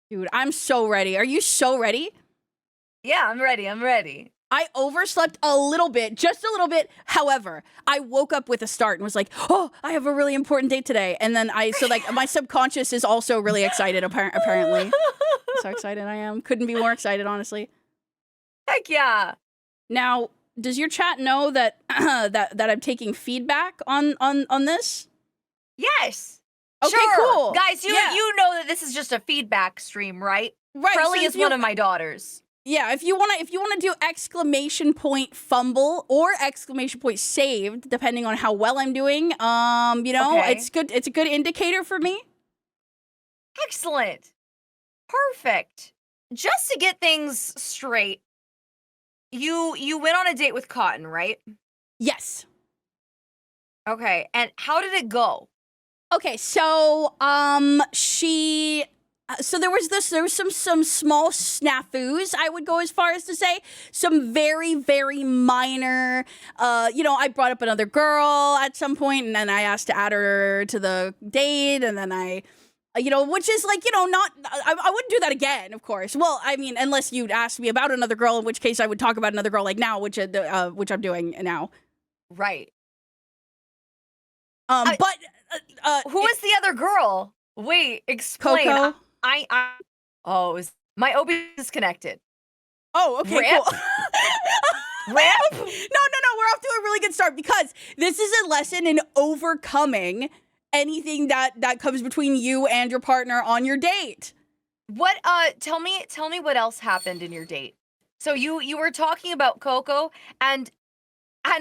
Dude, I'm so ready. Are you so ready? Yeah, I'm ready. I overslept a little bit, just a little bit. However, I woke up with a start and was like, oh, I have a really important date today. And then my subconscious is also really excited, apparently. So excited I am. Couldn't be more excited, honestly. Heck yeah. Now, does your chat know that that I'm taking feedback on this? Yes. Okay, sure. cool. Guys, you know that this is just a feedback stream, right? Right. Crelly is one of my daughters. Yeah, if you wanna do exclamation point fumble or exclamation point saved, depending on how well I'm doing, Okay. it's good. It's a good indicator for me. Excellent. Perfect. Just to get things straight, you went on a date with Cotton, right? Yes. Okay, and how did it go? Okay, so there was some small snafus, I would go as far as to say. Some very, very minor, I brought up another girl at some point, and then I asked to add her to the date, and then which is like, I wouldn't do that again, of course. Well, I mean, unless you'd asked me about another girl, in which case I would talk about another girl like now, which I'm doing now. Right. Who is the other girl? Wait, explain. Coco? My OB is disconnected. Oh, okay, Rip? cool. Rip? No, we're off to a really good start because this is a lesson in overcoming anything that comes between you and your partner on your date. What, tell me what else happened in your date. So you were talking about Coco, and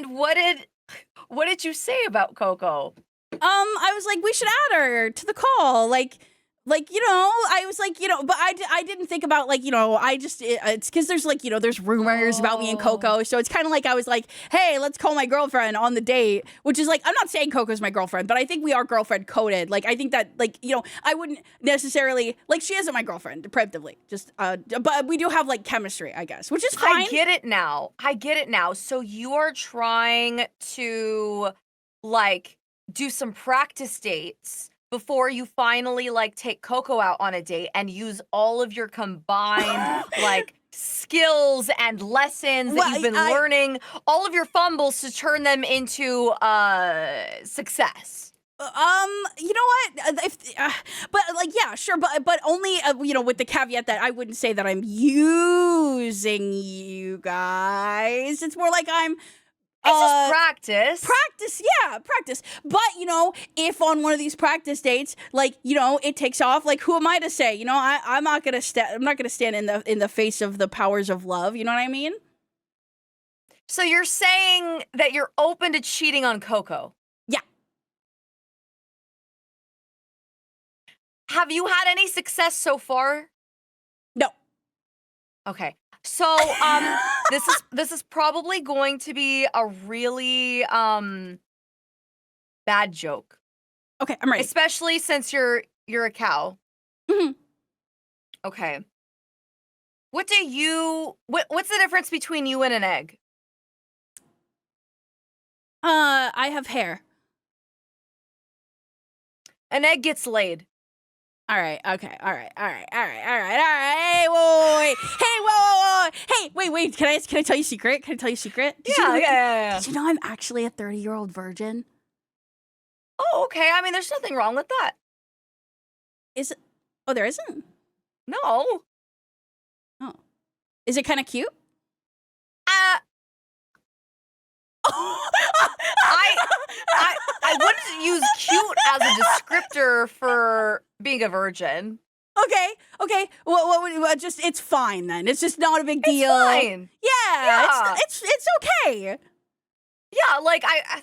what did you say about Coco? I was like, we should add her to the call. I was like, but I didn't think about it's because there's there's rumors about me and Coco. So it's kind of like, I was like, hey, let's call my girlfriend on the date, which is like, I'm not saying Coco's my girlfriend, but I think we are girlfriend coded. Like, I think that I wouldn't necessarily, she isn't my girlfriend preemptively, just, but we do have chemistry, I guess, which is fine. I get it now. So you are trying to do some practice dates before you finally take Coco out on a date and use all of your combined skills and lessons that you've been learning, all of your fumbles to turn them into success. You know what? Yeah, sure, but only with the caveat that I wouldn't say that I'm using you guys. It's more like I'm it's just practice. Practice. But, if on one of these practice dates, it takes off, who am I to say? I'm not going to stand in the face of the powers of love. You know what I mean? So you're saying that you're open to cheating on Coco? Yeah. Have you had any success so far? No. Okay. So, this is probably going to be a really, bad joke. Okay, I'm ready. Especially since you're a cow. Mm-hmm. Okay. What's the difference between you and an egg? I have hair. An egg gets laid. All right. Okay. All right. Hey, whoa. Hey, wait. Can I tell you a secret? Yeah. Did you know I'm actually a 30-year-old virgin? Oh, okay. I mean, there's nothing wrong with that. Is it? Oh, there isn't? No. Oh. Is it kind of cute? I wouldn't use cute as a descriptor for being a virgin. Okay. Well, just it's fine then. It's just not a big deal. It's fine. Yeah. It's okay. Yeah,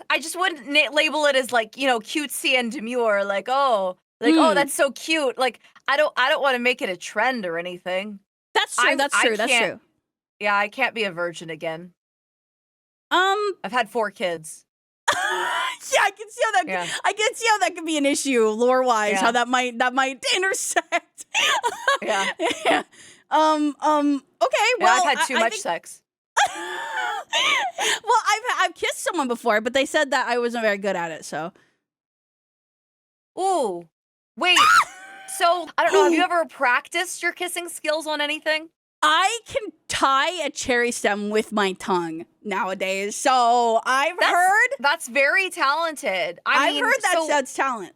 I just wouldn't label it as cutesy and demure. Oh, that's so cute. I don't want to make it a trend or anything. That's true. That's true. Yeah, I can't be a virgin again. I've had 4 kids. Yeah, I can see how that. Yeah. I can see how that could be an issue lore-wise. Yeah. How that might intersect. Yeah. Yeah. Okay. Well, I've had too much sex. Well, I've kissed someone before, but they said that I wasn't very good at it. So. Ooh, wait. So, I don't know, have you ever practiced your kissing skills on anything? I can tie a cherry stem with my tongue nowadays. So I've heard That's very talented. I mean, heard so, that's talent.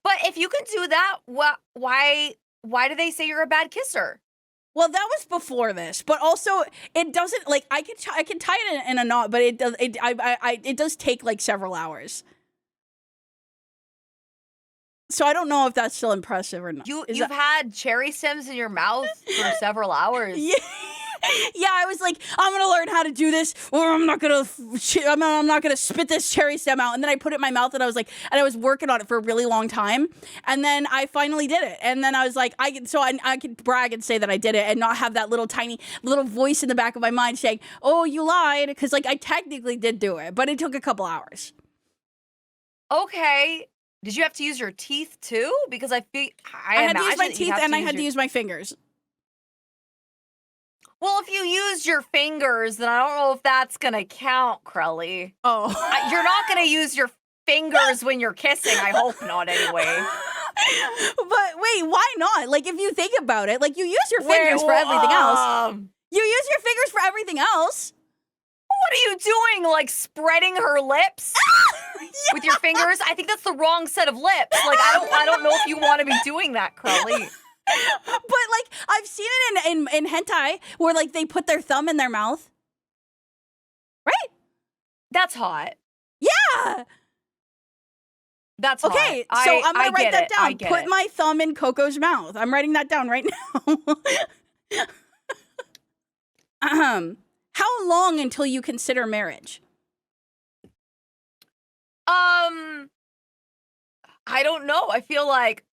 but if you can do that, why do they say you're a bad kisser? Well, that was before this, but also it doesn't like I can tie it in a knot, but it does it does take like several hours. So I don't know if that's still impressive or not. You've had cherry stems in your mouth for several hours. Yeah. Yeah, I was like, I'm gonna learn how to do this, or I'm not gonna spit this cherry stem out. And then I put it in my mouth, and I was working on it for a really long time, and then I finally did it. And then I was like, I could brag and say that I did it, and not have that little tiny little voice in the back of my mind saying, "Oh, you lied," because like I technically did do it, but it took a couple hours. Okay. Did you have to use your teeth too? Because I had to use my teeth, and I had to use my fingers. Well, if you use your fingers, then I don't know if that's gonna count, Crelly. Oh. You're not gonna use your fingers when you're kissing. I hope not, anyway. But wait, why not? Like, if you think about it, like, you use your fingers for everything else. You use your fingers for everything else. What are you doing? Like, spreading her lips with your fingers? I think that's the wrong set of lips. Like, I don't know if you want to be doing that, Crelly. But like I've seen it in hentai where like they put their thumb in their mouth. Right? That's hot. Yeah. That's okay. Hot. So I'm gonna write that down. Put it. my thumb in Coco's mouth. I'm writing that down right now. How long until you consider marriage? I don't know. I feel like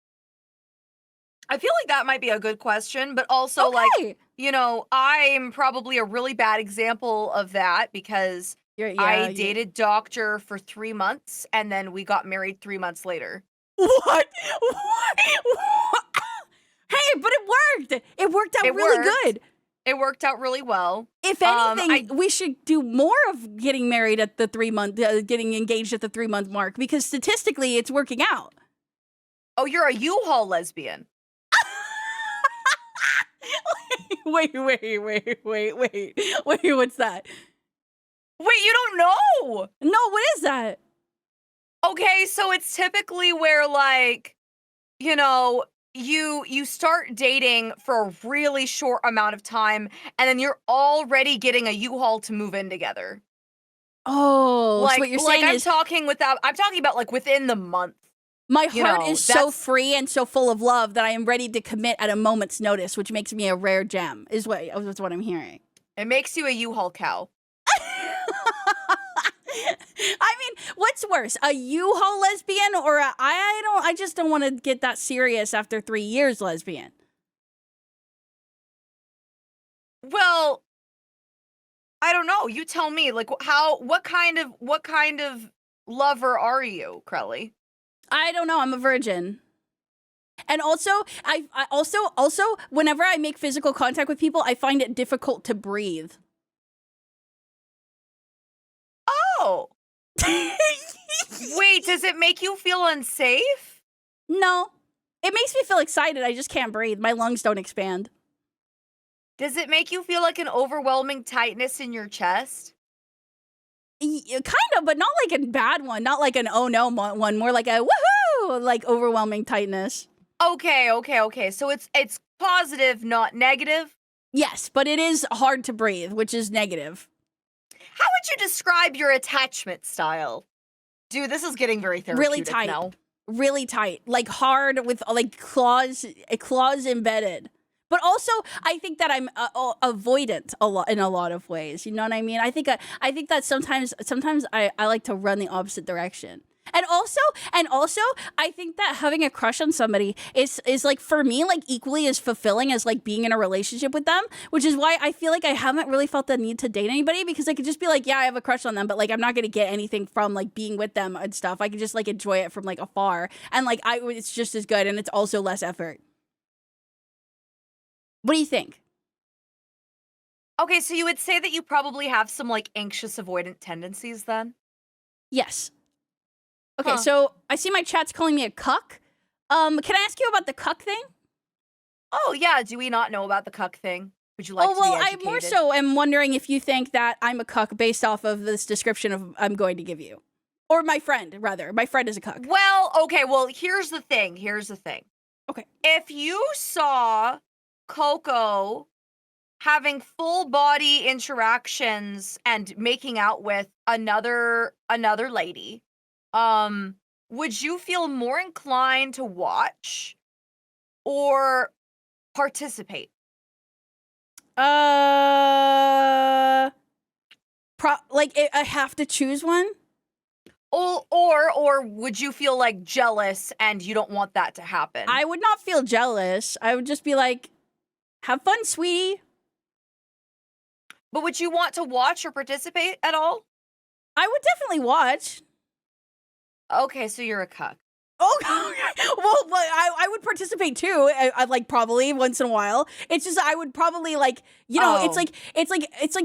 that might be a good question, but also like, you know, I'm probably a really bad example of that because I dated Doctor for 3 months and then we got married 3 months later. What? Hey, but it worked. It worked out really good. It worked out really well. If anything, we should do more of getting married at the 3 month, getting engaged at the 3 month mark because statistically it's working out. Oh, you're a U-Haul lesbian. Wait, what's that? Wait, you don't know? No, what is that? Okay, so it's typically where like, you know, you start dating for a really short amount of time and then you're already getting a U-Haul to move in together. Oh, like so what you're saying I'm talking about like within the month. My heart is so free and so full of love that I am ready to commit at a moment's notice, which makes me a rare gem, is what I'm hearing. It makes you a U-Haul cow. I mean, what's worse, a U-Haul lesbian or I just don't want to get that serious after 3 years lesbian? Well, I don't know. You tell me. Like, what kind of lover are you, Crelly? I don't know. I'm a virgin. And also, I also, whenever I make physical contact with people, I find it difficult to breathe. Oh. Wait, does it make you feel unsafe? No. It makes me feel excited. I just can't breathe. My lungs don't expand. Does it make you feel like an overwhelming tightness in your chest? Kind of, but not like a bad one. Not like an oh no one. More like a woohoo, like overwhelming tightness. Okay. So it's positive, not negative? Yes, but it is hard to breathe, which is negative. How would you describe your attachment style? Dude, this is getting very therapeutic really tight now. Really tight. Like hard with like claws embedded. But also, I think that I'm avoidant in a lot of ways. You know what I mean? I think that sometimes I like to run the opposite direction. And also, I think that having a crush on somebody is like, for me, like equally as fulfilling as like being in a relationship with them, which is why I feel like I haven't really felt the need to date anybody, because I could just be like, yeah, I have a crush on them, but like I'm not going to get anything from like being with them and stuff. I could just like enjoy it from like afar, and like it's just as good, and it's also less effort. What do you think? Okay, so you would say that you probably have some like anxious avoidant tendencies then? Yes. Okay, so I see my chat's calling me a cuck. Can I ask you about the cuck thing? Oh, yeah. Do we not know about the cuck thing? Would you like to be I educated? more so am wondering if you think that I'm a cuck based off of this description of I'm going to give you. Or my friend, rather. My friend is a cuck. Well, okay. Well, here's the thing. Okay. If you saw Coco having full body interactions and making out with another lady, would you feel more inclined to watch or participate? I have to choose one? Or would you feel like jealous and you don't want that to happen? I would not feel jealous. I would just be like, have fun, sweetie. But would you want to watch or participate at all? I would definitely watch. Okay, so you're a cuck. Oh, well, I would participate too. I like probably once in a while. It's just I would probably like it's like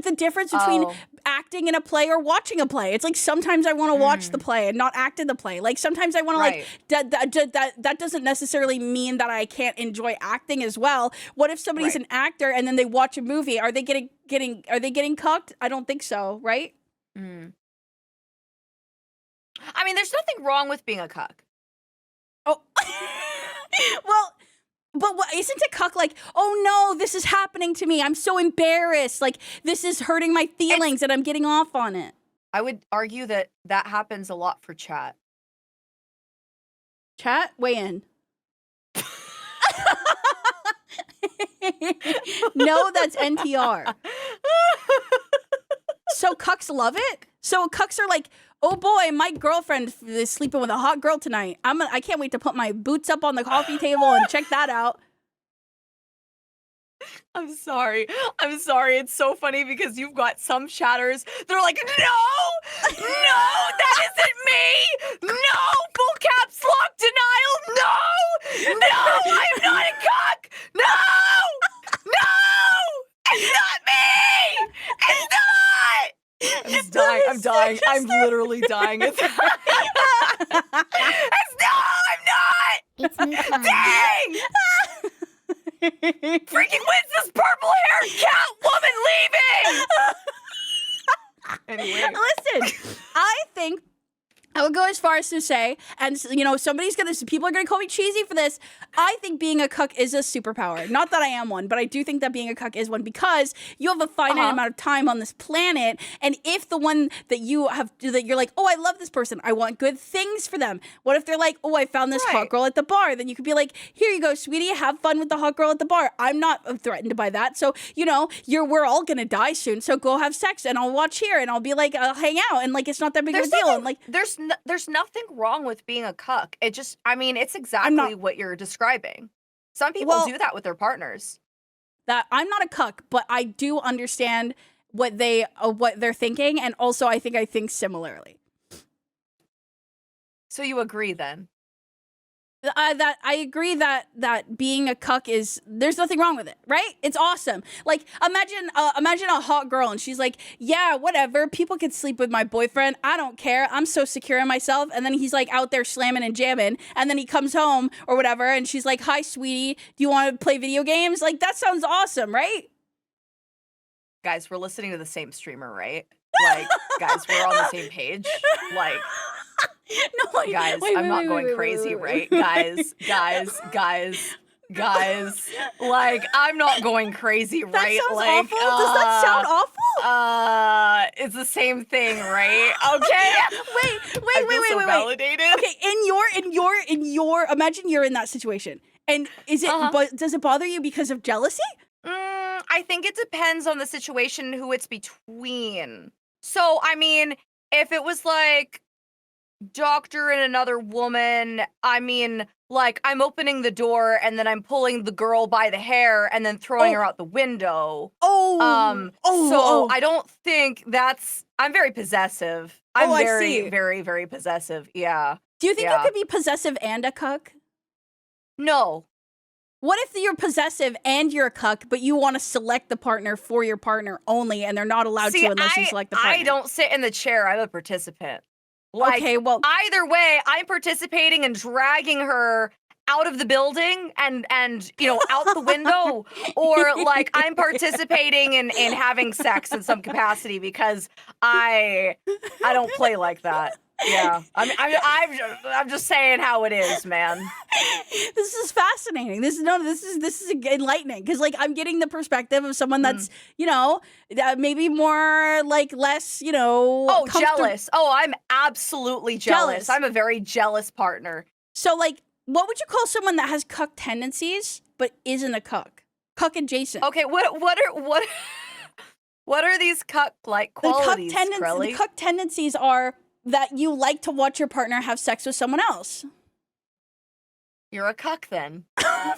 the difference between acting in a play or watching a play. It's like sometimes I want to watch the play and not act in the play. Like sometimes I want to that doesn't necessarily mean that I can't enjoy acting as well. What if somebody's an actor and then they watch a movie? Are they getting cucked? I don't think so. Right? I mean, there's nothing wrong with being a cuck. Oh, well, but what isn't a cuck like, oh no, this is happening to me. I'm so embarrassed. Like, this is hurting my feelings and I'm getting off on it. I would argue that happens a lot for chat. Chat, weigh in. No, that's NTR. So cucks love it? So cucks are like, oh boy, my girlfriend is sleeping with a hot girl tonight. I can't wait to put my boots up on the coffee table and check that out. I'm sorry. It's so funny because you've got some chatters. They're like, no, that isn't me. No, full caps lock denial. No, I'm not a cuck. No, it's not me. It's not. I'm dying. I'm literally dying. I'm not. It's me, Dang! Freaking when's this purple haired cat woman leaving? Anyway. Listen, I think I would go as far as to say, and people are gonna call me cheesy for this. I think being a cuck is a superpower. Not that I am one, but I do think that being a cuck is one because you have a finite amount of time on this planet. And if the one that you're like, oh, I love this person, I want good things for them. What if they're like, oh, I found this hot girl at the bar? Then you could be like, here you go, sweetie, have fun with the hot girl at the bar. I'm not threatened by that. So, we're all gonna die soon. So go have sex and I'll watch here and I'll be like, I'll hang out and like it's not that big of a deal. And like there's nothing wrong with being a cuck. It's exactly what you're describing. Some people do that with their partners. That I'm not a cuck, but I do understand what they're thinking, and also I think similarly. So you agree then? That I agree that being a cuck there's nothing wrong with it, right? It's awesome. Like imagine a hot girl and she's like, yeah, whatever, people can sleep with my boyfriend, I don't care, I'm so secure in myself. And then he's like out there slamming and jamming, and then he comes home or whatever and she's like, hi sweetie, do you want to play video games? Like that sounds awesome, right? Guys, we're listening to the same streamer, right? Like, guys, we're on the same page. Like, no, guys, I'm not going crazy, right? Guys. Like, I'm not going crazy, right? That sounds like, awful. Does that sound awful? It's the same thing, right? Okay. Wait. Validated. Okay, in your imagine you're in that situation. And does it bother you because of jealousy? I think it depends on the situation, who it's between. So, I mean, if it was like doctor and another woman, I mean, like I'm opening the door and then I'm pulling the girl by the hair and then throwing her out the window. So I don't think I'm very possessive. I'm very, very, very possessive. Yeah. Do you think you could be possessive and a cuck? No. What if you're possessive and you're a cuck, but you want to select the partner for your partner only, and they're not allowed to unless you select the partner? I don't sit in the chair. I'm a participant. Like, okay, well, either way, I'm participating and dragging her out of the building and out the window, or like I'm participating in having sex in some capacity because I don't play like that. Yeah, I'm just saying how it is, man. This is fascinating. This is enlightening because like I'm getting the perspective of someone that's maybe more like less jealous. Oh, I'm absolutely jealous. I'm a very jealous partner. So like, what would you call someone that has cuck tendencies but isn't a cuck? Cuck adjacent. Okay, what are these cuck like qualities, Crelly? The cuck tendencies are that you like to watch your partner have sex with someone else. You're a cuck then. I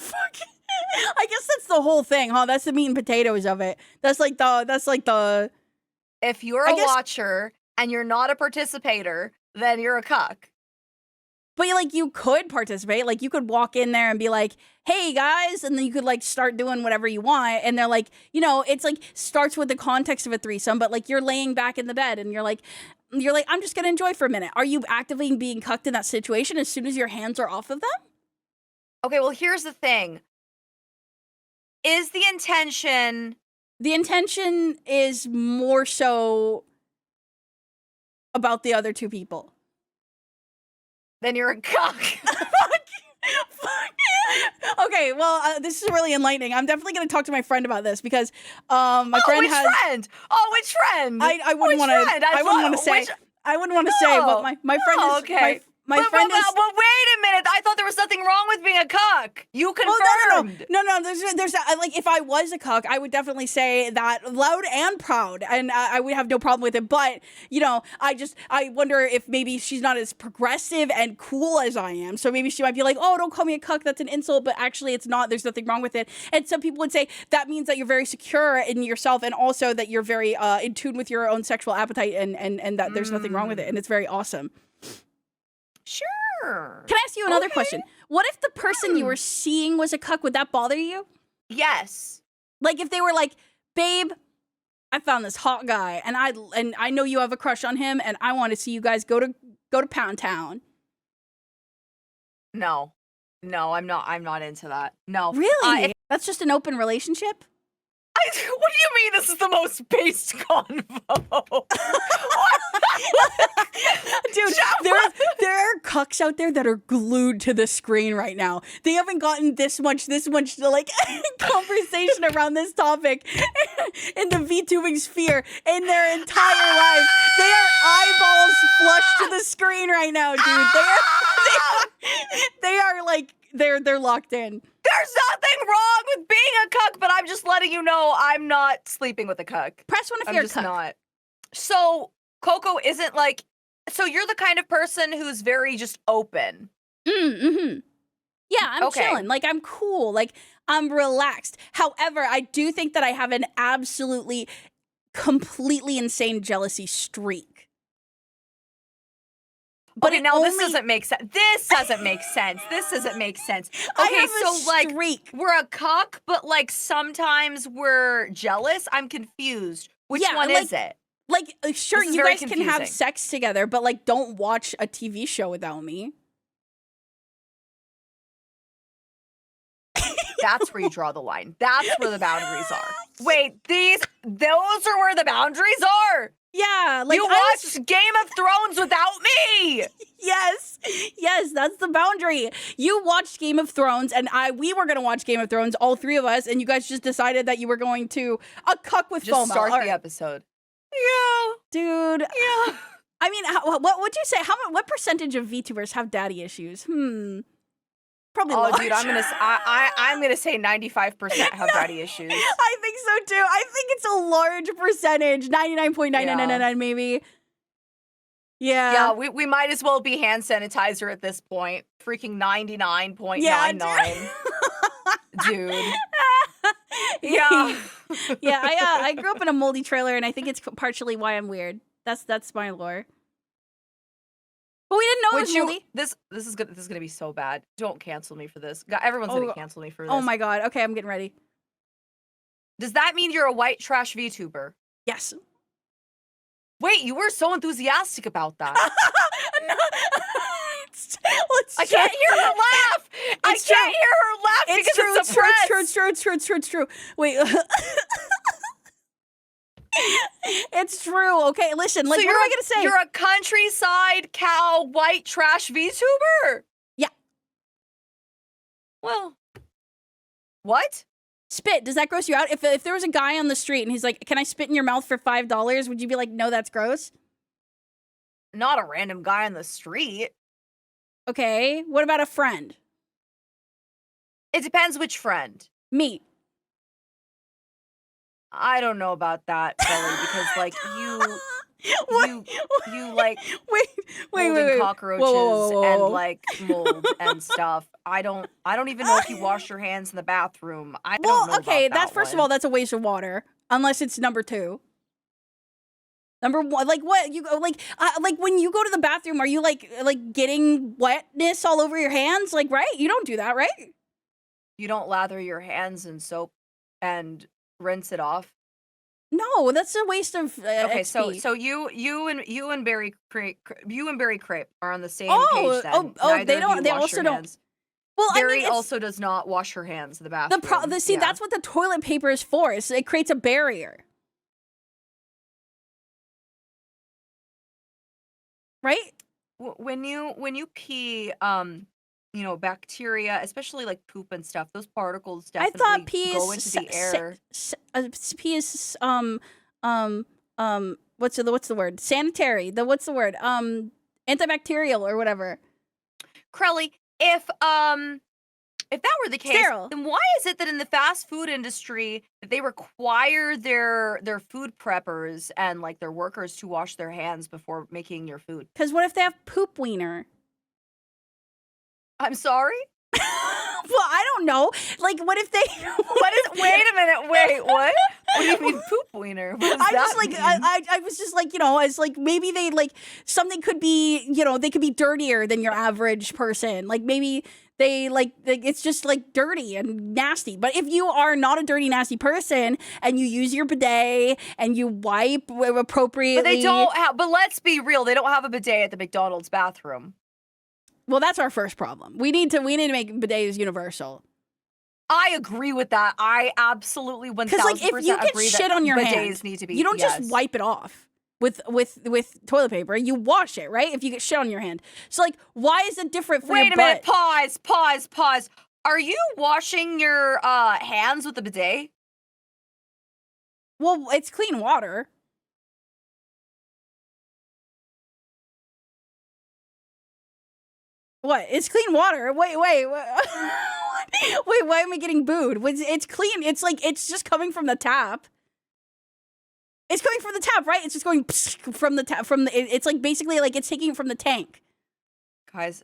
guess that's the whole thing, huh? That's the meat and potatoes of it. That's like the. If you're a watcher and you're not a participator, then you're a cuck. But like you could participate, like you could walk in there and be like, "Hey guys," and then you could like start doing whatever you want. And they're like, it's like starts with the context of a threesome, but like you're laying back in the bed and you're like, I'm just gonna enjoy for a minute. Are you actively being cucked in that situation as soon as your hands are off of them? Okay, well here's the thing. Is the intention? The intention is more so about the other two people. Then you're a cuck. Okay, well, this is really enlightening. I'm definitely going to talk to my friend about this because my friend has. Friend? Oh, which friend? I wouldn't want to. I wouldn't want to say. I wouldn't want to say, but my friend is. Okay. My friend is. But wait a minute! I thought there was nothing wrong with being a cuck. You confirmed. No. There's like if I was a cuck, I would definitely say that loud and proud, and I would have no problem with it. But I wonder if maybe she's not as progressive and cool as I am. So maybe she might be like, "Oh, don't call me a cuck. That's an insult." But actually, it's not. There's nothing wrong with it. And some people would say that means that you're very secure in yourself, and also that you're very in tune with your own sexual appetite, and that there's nothing wrong with it, and it's very awesome. Sure. Can I ask you another question? What if the person you were seeing was a cuck? Would that bother you? Yes. Like if they were like, "Babe, I found this hot guy, and I know you have a crush on him, and I want to see you guys go to Pound Town." No, I'm not into that. No, really. That's just an open relationship. What do you mean this is the most based convo? Dude, there are cucks out there that are glued to the screen right now. They haven't gotten this much like conversation around this topic in the VTubing sphere in their entire life. They are eyeballs flushed to the screen right now, dude. They are like they're locked in. There's nothing wrong with being a cuck, but I'm just letting you know I'm not sleeping with a cuck. Press one if you're a cuck. Not. So Coco isn't like. So you're the kind of person who's very just open. Yeah, I'm chilling. Like I'm cool. Like I'm relaxed. However, I do think that I have an absolutely, completely insane jealousy streak. But okay, now this doesn't make sense. This doesn't make sense. Okay, so like we're a cuck, but like sometimes we're jealous. I'm confused. Which one is it? Like, sure, you guys can have sex together, but like, don't watch a TV show without me. That's where you draw the line. That's where the boundaries are. Wait, those are where the boundaries are. Yeah, like you watched Game of Thrones without me. Yes, that's the boundary. You watched Game of Thrones, and we were gonna watch Game of Thrones, all three of us, and you guys just decided that you were going to a cuck with FOMO. Just start the episode. Yeah, dude. Yeah. I mean, what would you say? What percentage of VTubers have daddy issues? Probably. Oh, large. dude, I'm gonna say 95% have daddy issues. I think so too. I think it's a large percentage, 99.9999 maybe. Yeah. Yeah, we might as well be hand sanitizer at this point. Freaking 99.99. Yeah, dude. Yeah. Yeah, I grew up in a moldy trailer, and I think it's partially why I'm weird. That's my lore. But we didn't know it was moldy. This is gonna be so bad. Don't cancel me for this. Everyone's gonna cancel me for this. Oh my god. Okay, I'm getting ready. Does that mean you're a white trash VTuber? Yes. Wait, you were so enthusiastic about that. No. I can't hear her laugh. I can't hear her laugh because it's suppressed. It's true. Wait. It's true. Okay, listen. Like, So what am I gonna say? You're a countryside cow white trash VTuber. Yeah. Well, what? Spit. Does that gross you out? If there was a guy on the street and he's like, "Can I spit in your mouth for $5?" Would you be like, "No, that's gross"? Not a random guy on the street. Okay. What about a friend? It depends which friend. Me. I don't know about that, Crelly, because like you like wait. cockroaches Whoa. and like mold and stuff. I don't even know if you wash your hands in the bathroom. I don't know okay, about that that's first of one. all, that's a waste of water. Unless it's number 2. Number 1, like what you like when you go to the bathroom, are you like getting wetness all over your hands? Like, right? You don't do that, right? You don't lather your hands in soap and rinse it off. No, that's a waste of Okay, XP. so you and Barry Crepe are on the same Oh, page then. oh, Neither they of don't- you they wash also your don't- hands. Well, Barry I mean, also does not wash her hands in the bathroom. see, Yeah. that's what the toilet paper is for. It creates a barrier. Right? When you pee, bacteria, especially like poop and stuff, those particles I definitely thought pee go is into the air. pee is what's the word? Sanitary. What's the word? Antibacterial or whatever. Crelly, if that were the case, Sterile. then why is it that in the fast food industry that they require their food preppers and like their workers to wash their hands before making your food? Because what if they have poop wiener? I'm sorry? Well, I don't know. Like, what if they? Wait a minute. Wait, what? What do you mean poop wiener? What does I that just like mean? I was just like, as like maybe they like something could be, they could be dirtier than your average person. Like maybe they like it's just like dirty and nasty. But if you are not a dirty, nasty person and you use your bidet and you wipe appropriately, But they don't have. But let's be real. They don't have a bidet at the McDonald's bathroom. Well, that's our first problem. We need to make bidets universal. I agree with that. I absolutely 1000% Because like if you get agree shit that on your bidets hand, need to be. you don't just wipe it off with toilet paper. You wash it, right? If you get shit on your hand. So like, why is it different for your Wait a butt? minute. Pause. Are you washing your hands with the bidet? Well, it's clean water. What? It's clean water. Wait. Wait, why am I getting booed? It's clean. It's like, it's just coming from the tap. It's coming from the tap, right? It's just going from the tap, it's like basically like it's taking it from the tank. Guys,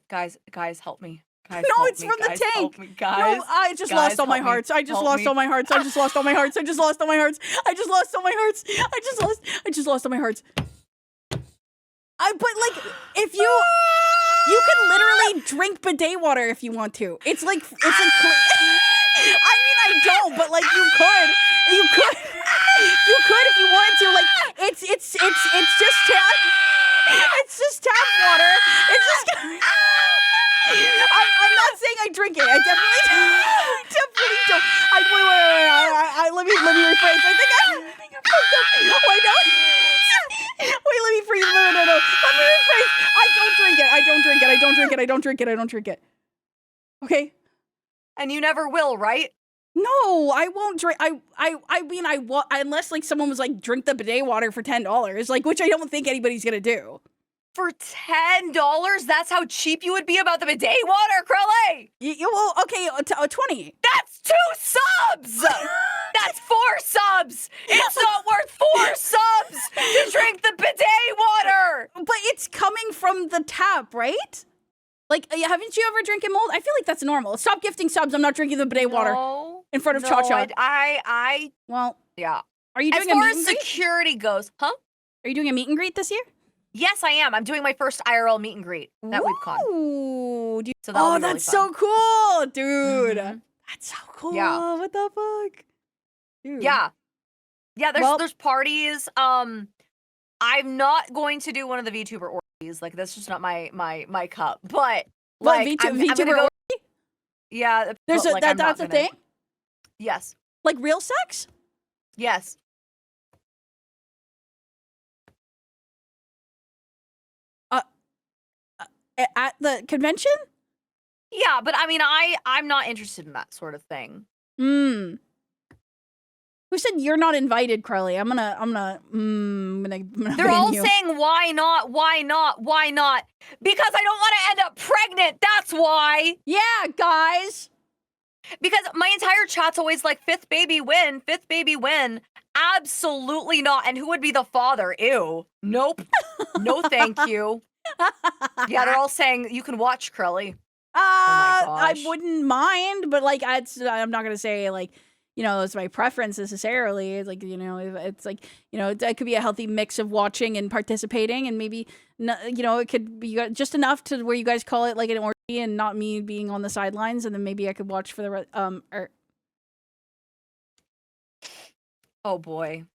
help me. Guys, No, help it's me. from the Guys, tank. help me. Guys, No, I just guys, lost all my help me. hearts. I just Help lost me. all my hearts. I just lost all my hearts. I just lost all my hearts. I just lost all my hearts. I just lost all my hearts. But like, if you can literally drink bidet water if you want to. It's like I mean, I don't, but like you could if you wanted to. Like, it's just tap. It's just tap water. It's just. I'm not saying I drink it. I definitely don't. Wait. Let me rephrase. I think I fucked up. Wait, no. Wait, let me freeze. No. Let me rephrase. I don't drink it. Okay. And you never will, right? No, I won't drink. I mean, unless like someone was like, drink the bidet water for $10, like, which I don't think anybody's gonna do. For $10? That's how cheap you would be about the bidet water, Crelly! Well, okay, 20. That's 2 subs! That's 4 subs! It's not worth 4 subs to drink the bidet water! But it's coming from the tap, right? Like, haven't you ever drinking mold? I feel like that's normal. Stop gifting subs. I'm not drinking the bidet water in front of Cha-Cha. Well, yeah. Are you doing as far a meet as and greet? security goes, huh? Are you doing a meet and greet this year? Yes, I am. I'm doing my first IRL meet and greet at WeebCon. Ooh, So that'll be really that's fun. so cool, dude. Mhm. That's so cool. Yeah. What the fuck? Dude. Yeah. Yeah, Well- there's parties. I'm not going to do one of the VTuber like that's just not my cup. But What, like I'm VTuber gonna go. orgy? Yeah, There's but, a like, I'm not that's a gonna. thing? Yes, Like real sex? yes. Uh, at the convention? Yeah, but I mean, I'm not interested in that sort of thing. Hmm. Who said you're not invited, Crelly? I'm gonna They're ban all you. saying, why not? Why not? Why not? Because I don't want to end up pregnant. That's why. Yeah, guys. Because my entire chat's always like, fifth baby win, fifth baby win. Absolutely not. And who would be the father? Ew. Nope. No, thank you. Yeah, they're all saying you can watch Crelly. Oh my I gosh. wouldn't mind, but like I'm not gonna say like, you know, it's my preference necessarily. It's like, you know, it's like, you know, it could be a healthy mix of watching and participating, and maybe, you know, it could be just enough to where you guys call it like an orgy and not me being on the sidelines, and then maybe I could watch for the Oh boy.